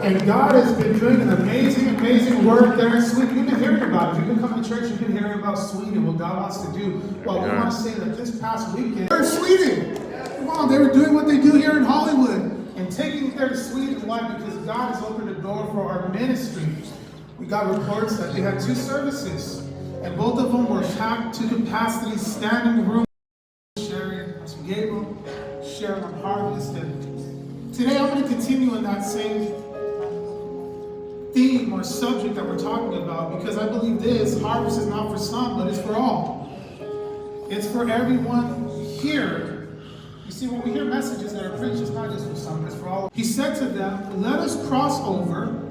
And God has been doing an amazing, amazing work there in Sweden. You've been hearing about it. If you've been coming to church, you've been hearing about Sweden, what God wants to do. Well, we want to say that this past weekend, they're in Sweden. Come on, they were doing what they do here in Hollywood and taking it there to Sweden. Why? Because God has opened the door for our ministry. We got reports that they had 2 services, and both of them were packed to capacity, standing room. Sharing, Pastor Gabriel, sharing on harvest. And today I'm going to continue in that same theme or subject that we're talking about, because I believe this harvest is not for some, but it's for all. It's for everyone here. You see, when we hear messages that are preached, it's not just for some, it's for all. He said to them, let us cross over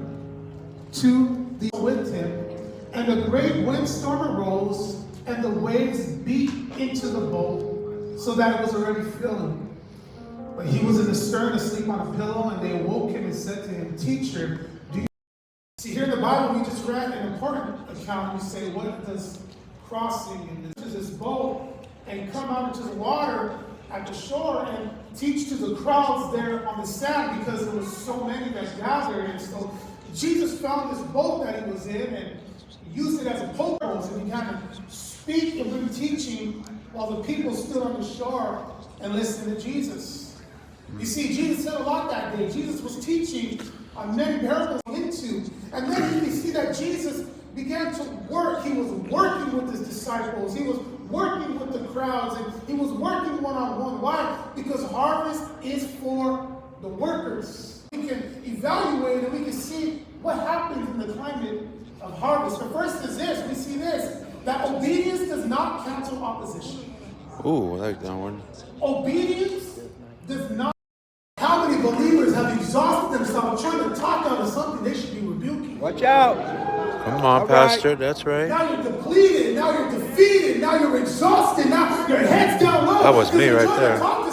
to the with him, and a great windstorm arose, and the waves beat into the boat, so that it was already filling. But he was in the stern asleep on a pillow, and they awoke him and said to him, Teacher, do you see? Here in the Bible we just read an important account. We say, what does crossing and this boat and come out into the water at the shore and teach to the crowds there on the sand, because there was so many that gathered. And so Jesus found this boat that he was in and used it as a pulpit, and he kind of speak and bring teaching while the people stood on the shore and listened to Jesus. You see, Jesus said a lot that day. Jesus was teaching on many parables into, and then you see that Jesus began to work. He was working with his disciples. He was working with the crowds, and he was working one-on-one. Why? Because harvest is for the workers. We can evaluate and we can see what happens in the climate of harvest. The first is this. We see this, that obedience does not cancel opposition. Ooh, I like that one. Obedience does not. How many believers have exhausted themselves trying to talk out of something they should be rebuking? Watch out. Come on, Pastor. That's right. Now you're depleted. Now you're defeated. Now you're exhausted. Now your head's down low. That was me you're right trying there. To talk to